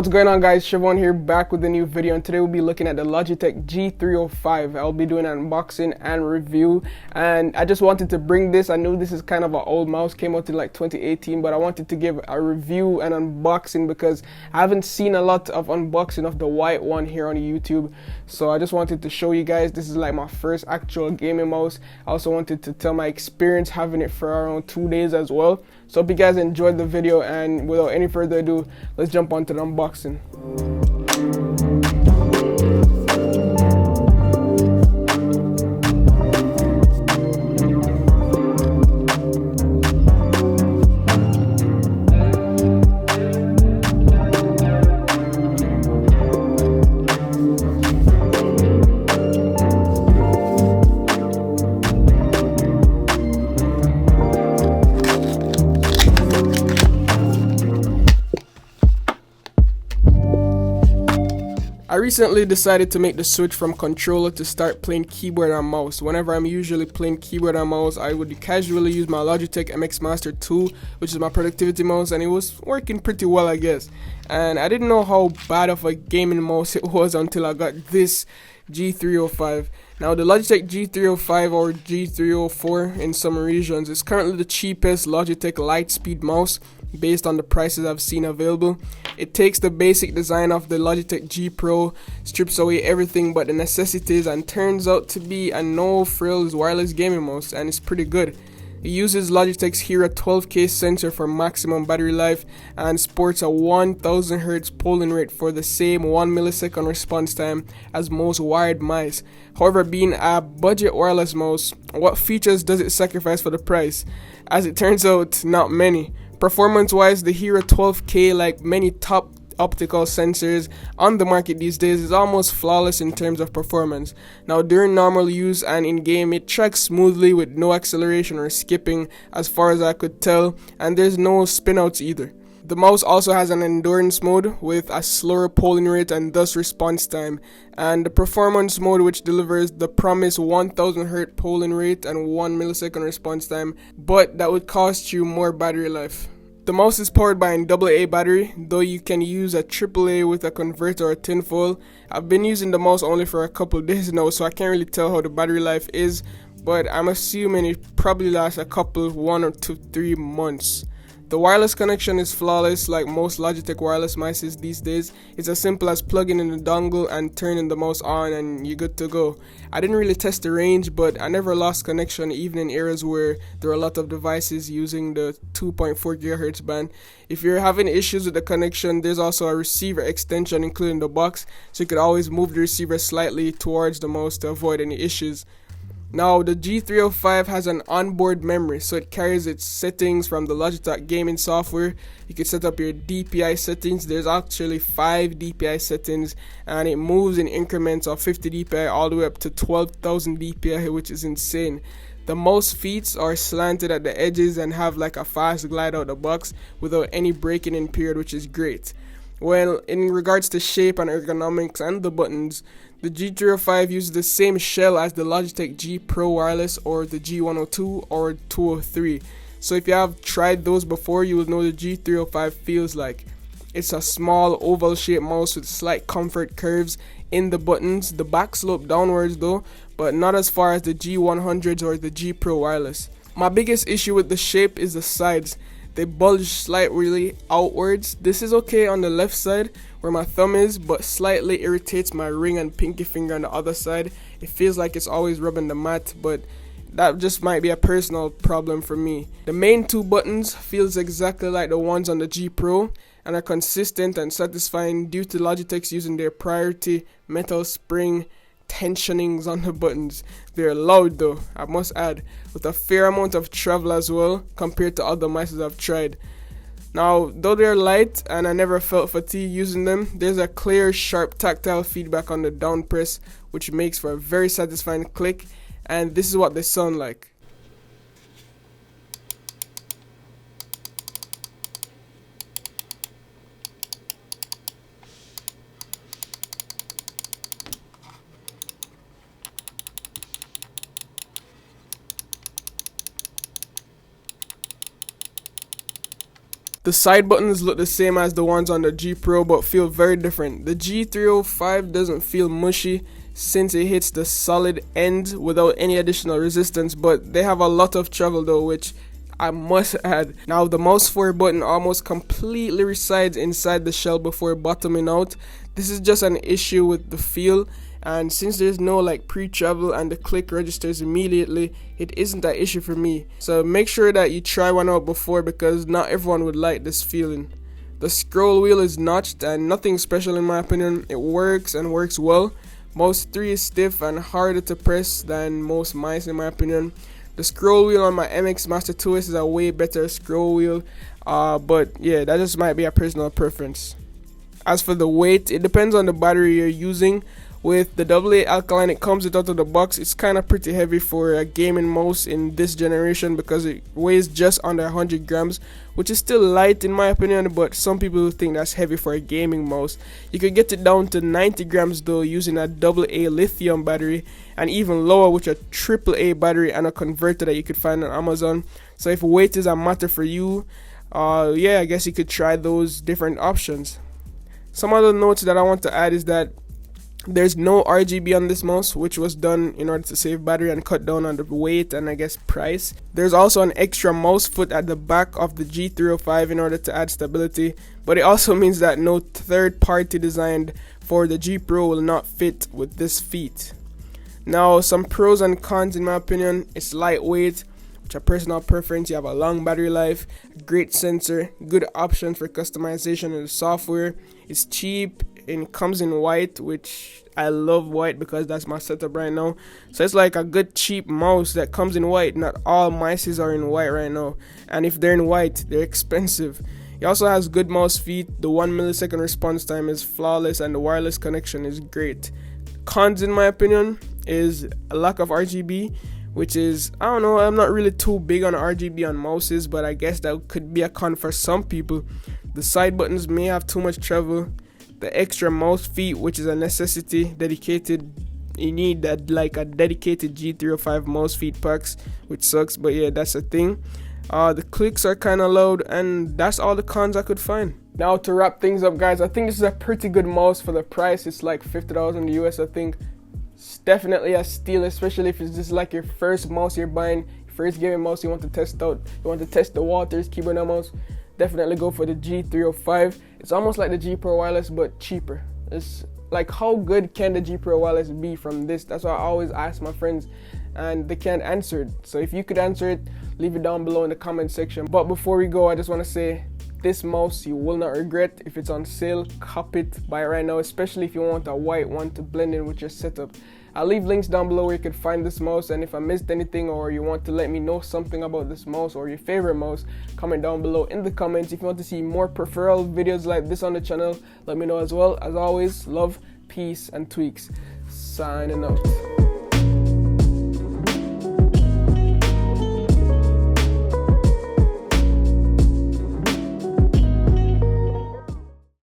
What's going on, guys? Siobhan here, back with a new video, and today we'll be looking at the Logitech G305. I'll be doing an unboxing and review, and I just wanted to bring this. I know this is kind of an old mouse, came out in like 2018, but I wanted to give a review and unboxing because I haven't seen a lot of unboxing of the white one here on YouTube. So I just wanted to show you guys. This is like my first actual gaming mouse. I also wanted to tell my experience having it for around 2 days as well. So hope you guys enjoyed the video, and without any further ado, let's jump on to the unboxing. I recently decided to make the switch from controller to start playing keyboard and mouse. Whenever I'm usually playing keyboard and mouse, I would casually use my Logitech MX Master 2, which is my productivity mouse, and it was working pretty well, I guess. And I didn't know how bad of a gaming mouse it was until I got this G305. Now the Logitech G305 or G304 in some regions is currently the cheapest Logitech Lightspeed mouse based on the prices I've seen available. It takes the basic design of the Logitech G Pro, strips away everything but the necessities, and turns out to be a no-frills wireless gaming mouse, and it's pretty good. It uses Logitech's Hero 12K sensor for maximum battery life and sports a 1000 Hz polling rate for the same 1 millisecond response time as most wired mice. However, being a budget wireless mouse, what features does it sacrifice for the price? As it turns out, not many. Performance-wise, the Hero 12K, like many top optical sensors on the market these days, is almost flawless in terms of performance. Now during normal use and in-game, it tracks smoothly with no acceleration or skipping as far as I could tell, and there's no spinouts either. The mouse also has an endurance mode with a slower polling rate and thus response time, and the performance mode, which delivers the promised 1000 Hz polling rate and 1 millisecond response time, but that would cost you more battery life. The mouse is powered by an AA battery, though you can use a AAA with a converter or tinfoil. I've been using the mouse only for a couple days now, so I can't really tell how the battery life is, but I'm assuming it probably lasts a couple, 1 or 2, 3 months. The wireless connection is flawless like most Logitech wireless mice these days. It's as simple as plugging in the dongle and turning the mouse on and you're good to go. I didn't really test the range, but I never lost connection even in areas where there are a lot of devices using the 2.4 GHz band. If you're having issues with the connection, there's also a receiver extension including the box, so you could always move the receiver slightly towards the mouse to avoid any issues. Now the G305 has an onboard memory, so it carries its settings from the Logitech gaming software. You can set up your DPI settings. There's actually 5 DPI settings, and it moves in increments of 50 DPI all the way up to 12,000 DPI, which is insane. The mouse feet are slanted at the edges and have like a fast glide out the box without any breaking in period, which is great. Well, in regards to shape and ergonomics and the buttons, the G305 uses the same shell as the Logitech G Pro Wireless or the G102 or 203. So if you have tried those before, you will know the G305 feels like. It's a small oval shaped mouse with slight comfort curves in the buttons. The back slope downwards though, but not as far as the G100s or the G Pro Wireless. My biggest issue with the shape is the sides. They bulge slightly outwards. This is okay on the left side where my thumb is, but slightly irritates my ring and pinky finger on the other side. It feels like it's always rubbing the mat, but that just might be a personal problem for me. The main 2 buttons feels exactly like the ones on the G Pro and are consistent and satisfying due to Logitech's using their priority metal spring tensionings on the buttons. They're loud though, I must add, with a fair amount of travel as well compared to other mice I've tried. Now, though they're light and I never felt fatigue using them, there's a clear, sharp tactile feedback on the down press, which makes for a very satisfying click, and this is what they sound like. The The side buttons look the same as the ones on the G Pro but feel very different. The G305 doesn't feel mushy since it hits the solid end without any additional resistance, but they have a lot of travel though, which I must add. Now the mouse 4 button almost completely resides inside the shell before bottoming out. This is just an issue with the feel, and since there's no like pre-travel and the click registers immediately, it isn't that issue for me. So make sure that you try one out before, because not everyone would like this feeling. The scroll wheel is notched and nothing special in my opinion. It works and works well. Mouse 3 is stiff and harder to press than most mice in my opinion. The scroll wheel on my MX Master 2S is a way better scroll wheel, but yeah, that just might be a personal preference. As for the weight, it depends on the battery you're using. With the AA alkaline it comes with out of the box, it's kind of pretty heavy for a gaming mouse in this generation because it weighs just under 100 grams, which is still light in my opinion, but some people think that's heavy for a gaming mouse. You could get it down to 90 grams though using a AA lithium battery, and even lower with a AAA battery and a converter that you could find on Amazon. So if weight is a matter for you, yeah, I guess you could try those different options. Some other notes that I want to add is that there's no RGB on this mouse, which was done in order to save battery and cut down on the weight and I guess price. There's also an extra mouse foot at the back of the G305 in order to add stability, but it also means that no third party designed for the G Pro will not fit with this feat. Now some pros and cons in my opinion: it's lightweight, which a personal preference. You have a long battery life, great sensor, good options for customization in the software. It's cheap. It comes in white, which I love white because that's my setup right now. So it's like a good cheap mouse that comes in white. Not all mices are in white right now, and if they're in white, they're expensive. It also has good mouse feet. The 1 millisecond response time is flawless and the wireless connection is great. Cons in my opinion is a lack of RGB, which is, I don't know, I'm not really too big on RGB on mouses, but I guess that could be a con for some people. The side buttons may have too much travel. The extra mouse feet, which is a necessity, you need that like a dedicated G305 mouse feet packs, which sucks, but yeah, that's a thing. The clicks are kind of loud, and that's all the cons I could find. Now to wrap things up guys, I think this is a pretty good mouse for the price. It's like $50 in the US. I think it's definitely a steal, especially if it's just like your first mouse you're buying, first gaming mouse you want to test out, you want to test the waters, keyboard and mouse. Definitely go for the G305. It's almost like the G Pro Wireless but cheaper. It's like, how good can the G Pro Wireless be from this? That's what I always ask my friends and they can't answer it. So if you could answer it, leave it down below in the comment section. But before we go, I just want to say, this mouse you will not regret. If it's on sale, cop it, buy it right now, especially if you want a white one to blend in with your setup. I'll leave links down below where you can find this mouse, and if I missed anything or you want to let me know something about this mouse or your favorite mouse, comment down below in the comments. If you want to see more peripheral videos like this on the channel, let me know as well. As always, love, peace, and tweaks. Signing out.